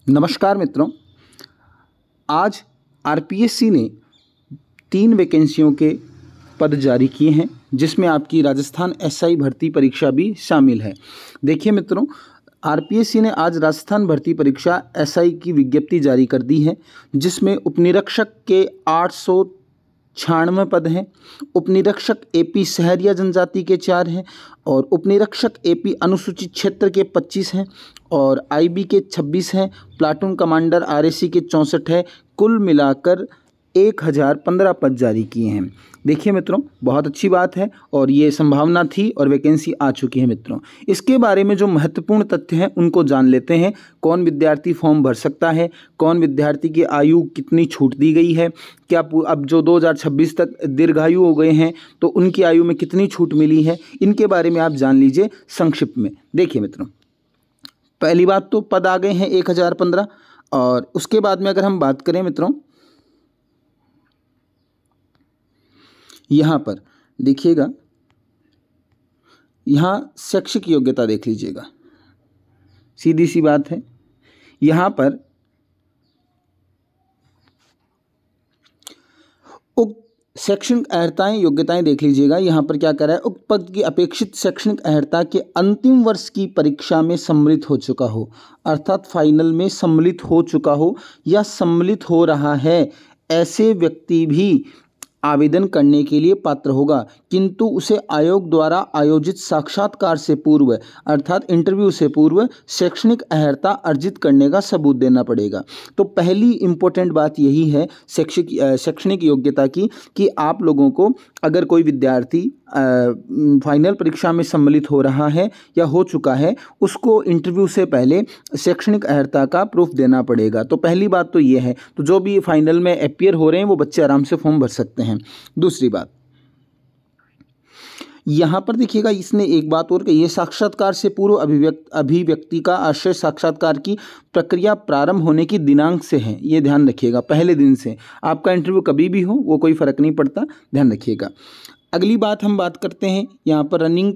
नमस्कार मित्रों, आज आरपीएससी ने 3 वैकेंसियों के पद जारी किए हैं, जिसमें आपकी राजस्थान एसआई भर्ती परीक्षा भी शामिल है। देखिए मित्रों, आरपीएससी ने आज राजस्थान भर्ती परीक्षा एसआई की विज्ञप्ति जारी कर दी है, जिसमें उपनिरीक्षक के 896 पद हैं, उपनिरीक्षक एपी शहरिया जनजाति के 4 हैं और उपनिरीक्षक एपी अनुसूचित क्षेत्र के 25 हैं और आईबी के 26 हैं, प्लाटून कमांडर आरएसी के 64 हैं। कुल मिलाकर 1015 पद जारी किए हैं। देखिए मित्रों, बहुत अच्छी बात है और ये संभावना थी और वैकेंसी आ चुकी है मित्रों। इसके बारे में जो महत्वपूर्ण तथ्य हैं उनको जान लेते हैं। कौन विद्यार्थी फॉर्म भर सकता है, कौन विद्यार्थी की आयु कितनी छूट दी गई है, क्या अब जो 2026 तक दीर्घायु हो गए हैं तो उनकी आयु में कितनी छूट मिली है, इनके बारे में आप जान लीजिए संक्षिप्त में। देखिए मित्रों, पहली बात तो पद आ गए हैं 1015 और उसके बाद में अगर हम बात करें मित्रों, यहाँ पर देखिएगा, यहाँ शैक्षिक योग्यता देख लीजिएगा, सीधी सी बात है। यहाँ पर उक्त शैक्षणिक अर्हताएं योग्यताएं देख लीजिएगा। यहाँ पर क्या कर रहा है, उक्त पद की अपेक्षित शैक्षणिक अर्हता के अंतिम वर्ष की परीक्षा में सम्मिलित हो चुका हो, अर्थात फाइनल में सम्मिलित हो चुका हो या सम्मिलित हो रहा है, ऐसे व्यक्ति भी आवेदन करने के लिए पात्र होगा, किंतु उसे आयोग द्वारा आयोजित साक्षात्कार से पूर्व अर्थात इंटरव्यू से पूर्व शैक्षणिक अर्हता अर्जित करने का सबूत देना पड़ेगा। तो पहली इम्पोर्टेंट बात यही है शैक्षणिक योग्यता की, कि आप लोगों को अगर कोई विद्यार्थी फाइनल परीक्षा में सम्मिलित हो रहा है या हो चुका है, उसको इंटरव्यू से पहले शैक्षणिक अर्हता का प्रूफ देना पड़ेगा। तो पहली बात तो ये है। तो जो भी फाइनल में अपीयर हो रहे हैं वो बच्चे आराम से फॉर्म भर सकते हैं। दूसरी बात, यहाँ पर देखिएगा, इसने एक बात और कही है, साक्षात्कार से पूर्व अभिव्यक्ति का आशय साक्षात्कार की प्रक्रिया प्रारंभ होने की दिनांक से है। ये ध्यान रखिएगा, पहले दिन से। आपका इंटरव्यू कभी भी हो, वो कोई फ़र्क नहीं पड़ता, ध्यान रखिएगा। अगली बात हम बात करते हैं, यहाँ पर रनिंग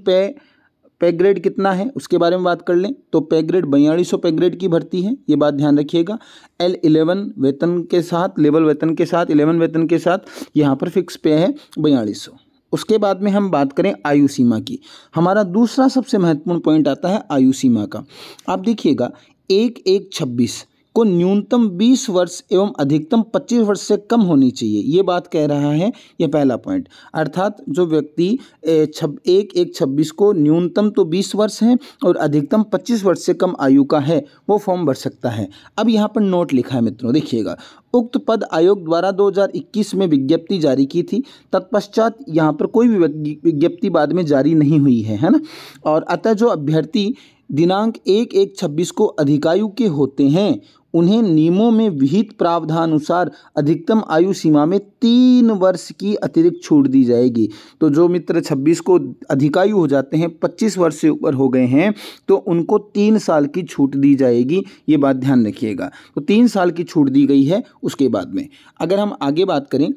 पे ग्रेड कितना है उसके बारे में बात कर लें। तो पे ग्रेड 4200 पे ग्रेड की भर्ती है, ये बात ध्यान रखिएगा। L11 वेतन के साथ, लेवल वेतन के साथ, 11 वेतन के साथ यहाँ पर फिक्स पे है 4200। उसके बाद में हम बात करें आयु सीमा की। हमारा दूसरा सबसे महत्वपूर्ण पॉइंट आता है आयु सीमा का। आप देखिएगा, 1/1/26 को न्यूनतम 20 वर्ष एवं अधिकतम 25 वर्ष से कम होनी चाहिए, ये बात कह रहा है, ये पहला पॉइंट। अर्थात जो व्यक्ति 1/1/26 को न्यूनतम तो 20 वर्ष है और अधिकतम 25 वर्ष से कम आयु का है, वो फॉर्म भर सकता है। अब यहाँ पर नोट लिखा है मित्रों, देखिएगा, उक्त पद आयोग द्वारा 2021 में विज्ञप्ति जारी की थी, तत्पश्चात यहाँ पर कोई भी विज्ञप्ति बाद में जारी नहीं हुई है ना। और अतः जो अभ्यर्थी दिनांक 1/1/26 को अधिकायु के होते हैं, उन्हें नियमों में विहित प्रावधानुसार अधिकतम आयु सीमा में 3 वर्ष की अतिरिक्त छूट दी जाएगी। तो जो मित्र 26 को अधिकायु हो जाते हैं, 25 वर्ष से ऊपर हो गए हैं, तो उनको 3 साल की छूट दी जाएगी, ये बात ध्यान रखिएगा। तो 3 साल की छूट दी गई है। उसके बाद में अगर हम आगे बात करें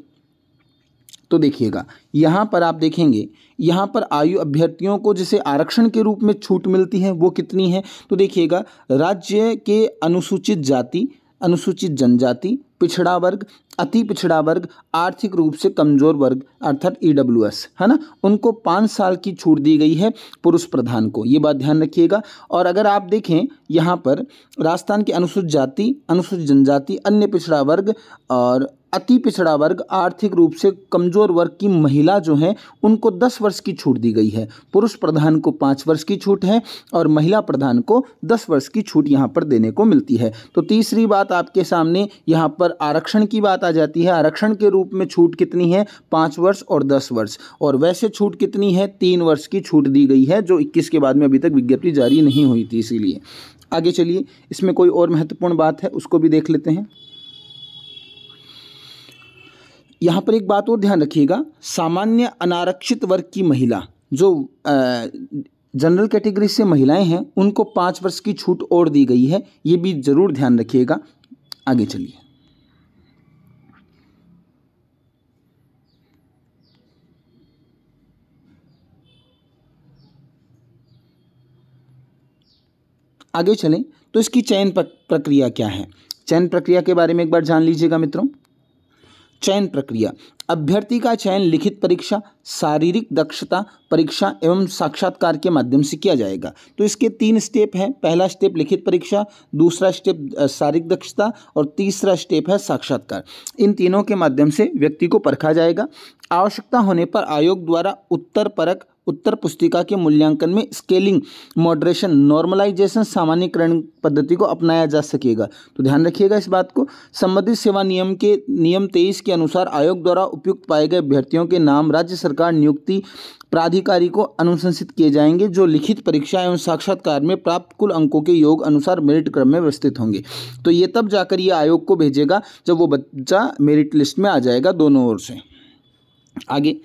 तो देखिएगा, यहाँ पर आप देखेंगे, यहाँ पर आयु अभ्यर्थियों को जैसे आरक्षण के रूप में छूट मिलती है, वो कितनी है। तो देखिएगा, राज्य के अनुसूचित जाति, अनुसूचित जनजाति, पिछड़ा वर्ग, अति पिछड़ा वर्ग, आर्थिक रूप से कमजोर वर्ग अर्थात ईडब्ल्यूएस, है ना, उनको 5 साल की छूट दी गई है पुरुष प्रधान को, ये बात ध्यान रखिएगा। और अगर आप देखें यहाँ पर राजस्थान की अनुसूचित जाति, अनुसूचित जनजाति, अन्य पिछड़ा वर्ग और अति पिछड़ा वर्ग, आर्थिक रूप से कमजोर वर्ग की महिला जो हैं, उनको 10 वर्ष की छूट दी गई है। पुरुष प्रधान को 5 वर्ष की छूट है और महिला प्रधान को 10 वर्ष की छूट यहाँ पर देने को मिलती है। तो तीसरी बात आपके सामने यहाँ पर आरक्षण की बात आ जाती है। आरक्षण के रूप में छूट कितनी है, 5 वर्ष और 10 वर्ष, और वैसे छूट कितनी है, 3 वर्ष की छूट दी गई है, जो 21 के बाद में अभी तक विज्ञप्ति जारी नहीं हुई थी। इसीलिए आगे चलिए, इसमें कोई और महत्वपूर्ण बात है उसको भी देख लेते हैं। यहाँ पर एक बात और ध्यान रखिएगा, सामान्य अनारक्षित वर्ग की महिला, जो जनरल कैटेगरी से महिलाएं हैं, उनको 5 वर्ष की छूट और दी गई है, ये भी जरूर ध्यान रखिएगा। आगे चलिए, आगे चलें तो इसकी चयन प्रक्रिया क्या है? चयन प्रक्रिया के बारे में एक बार जान लीजिएगा मित्रों। चयन प्रक्रिया, अभ्यर्थी का चयन लिखित परीक्षा, शारीरिक दक्षता परीक्षा एवं साक्षात्कार के माध्यम से किया जाएगा। तो इसके 3 स्टेप हैं। पहला स्टेप लिखित परीक्षा, दूसरा स्टेप शारीरिक दक्षता और तीसरा स्टेप है साक्षात्कार। इन तीनों के माध्यम से व्यक्ति को परखा जाएगा। आवश्यकता होने पर आयोग द्वारा उत्तर पुस्तिका के मूल्यांकन में स्केलिंग, मॉडरेशन, नॉर्मलाइजेशन, सामान्यीकरण पद्धति को अपनाया जा सकेगा। तो ध्यान रखिएगा इस बात को। संबंधित सेवा नियम 23 के अनुसार आयोग द्वारा उपयुक्त पाए गए अभ्यर्थियों के नाम राज्य सरकार नियुक्ति प्राधिकारी को अनुशंसित किए जाएंगे, जो लिखित परीक्षा एवं साक्षात्कार में प्राप्त कुल अंकों के योग अनुसार मेरिट क्रम में व्यवस्थित होंगे। तो ये तब जाकर ये आयोग को भेजेगा जब वो बच्चा मेरिट लिस्ट में आ जाएगा दोनों ओर से। आगे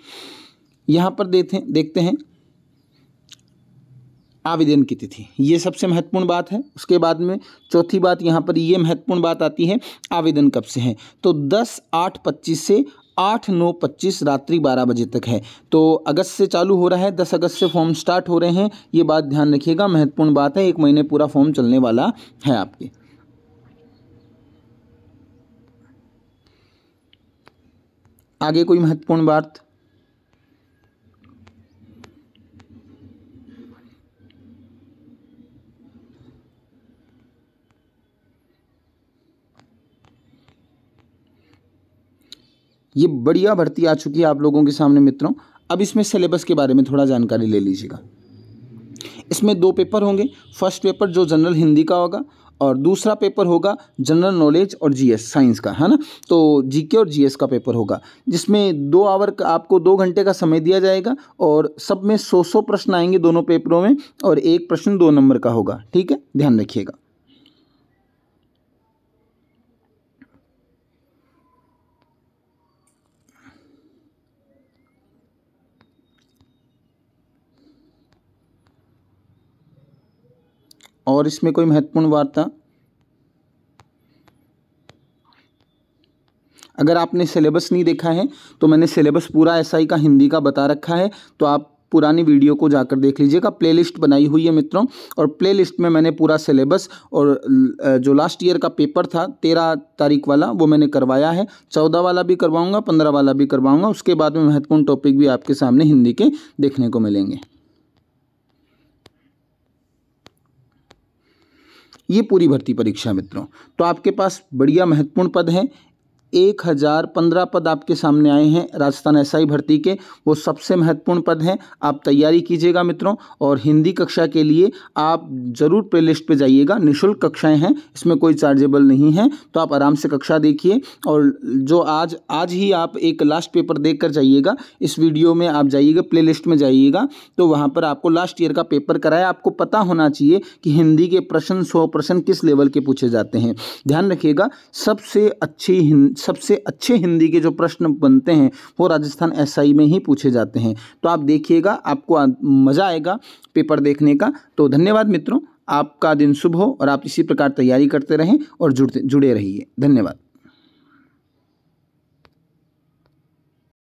यहाँ पर देखते हैं आवेदन की तिथि। ये सबसे महत्वपूर्ण बात है। उसके बाद में चौथी बात यहाँ पर ये महत्वपूर्ण बात आती है, आवेदन कब से है? तो 10/8/25 से 8/9/25 रात्रि 12 बजे तक है। तो अगस्त से चालू हो रहा है, 10 अगस्त से फॉर्म स्टार्ट हो रहे हैं। ये बात ध्यान रखिएगा, महत्वपूर्ण बात है। 1 महीने पूरा फॉर्म चलने वाला है आपके। आगे कोई महत्वपूर्ण बात? ये बढ़िया भर्ती आ चुकी है आप लोगों के सामने मित्रों। अब इसमें सिलेबस के बारे में थोड़ा जानकारी ले लीजिएगा। इसमें 2 पेपर होंगे। फर्स्ट पेपर जो जनरल हिंदी का होगा और दूसरा पेपर होगा जनरल नॉलेज और जीएस साइंस का, है ना। तो जीके और जीएस का पेपर होगा, जिसमें 2 आवर का आपको 2 घंटे का समय दिया जाएगा और सब में 100 प्रश्न आएंगे दोनों पेपरों में और 1 प्रश्न 2 नंबर का होगा। ठीक है, ध्यान रखिएगा। और इसमें कोई महत्वपूर्ण वार्ता, अगर आपने सिलेबस नहीं देखा है तो मैंने सिलेबस पूरा एसआई का हिंदी का बता रखा है, तो आप पुरानी वीडियो को जाकर देख लीजिएगा। प्लेलिस्ट बनाई हुई है मित्रों, और प्लेलिस्ट में मैंने पूरा सिलेबस और जो लास्ट ईयर का पेपर था 13 तारीख वाला वो मैंने करवाया है। 14 वाला भी करवाऊंगा, 15 वाला भी करवाऊंगा। उसके बाद में महत्वपूर्ण टॉपिक भी आपके सामने हिंदी के देखने को मिलेंगे। ये पूरी भर्ती परीक्षा मित्रों। तो आपके पास बढ़िया महत्वपूर्ण पद हैं। 1015 पद आपके सामने आए हैं राजस्थान एसआई भर्ती के, वो सबसे महत्वपूर्ण पद हैं। आप तैयारी कीजिएगा मित्रों। और हिंदी कक्षा के लिए आप ज़रूर प्लेलिस्ट पे जाइएगा। निःशुल्क कक्षाएं हैं, इसमें कोई चार्जेबल नहीं है। तो आप आराम से कक्षा देखिए। और जो आज ही आप एक लास्ट पेपर देख कर जाइएगा। इस वीडियो में आप जाइएगा, प्लेलिस्ट में जाइएगा, तो वहाँ पर आपको लास्ट ईयर का पेपर कराया। आपको पता होना चाहिए कि हिंदी के प्रश्न 100% किस लेवल के पूछे जाते हैं। ध्यान रखिएगा, सबसे अच्छे हिंदी के जो प्रश्न बनते हैं वो राजस्थान एसआई में ही पूछे जाते हैं। तो आप देखिएगा, आपको मज़ा आएगा पेपर देखने का। तो धन्यवाद मित्रों, आपका दिन शुभ हो और आप इसी प्रकार तैयारी करते रहें और जुड़े रहिए। धन्यवाद।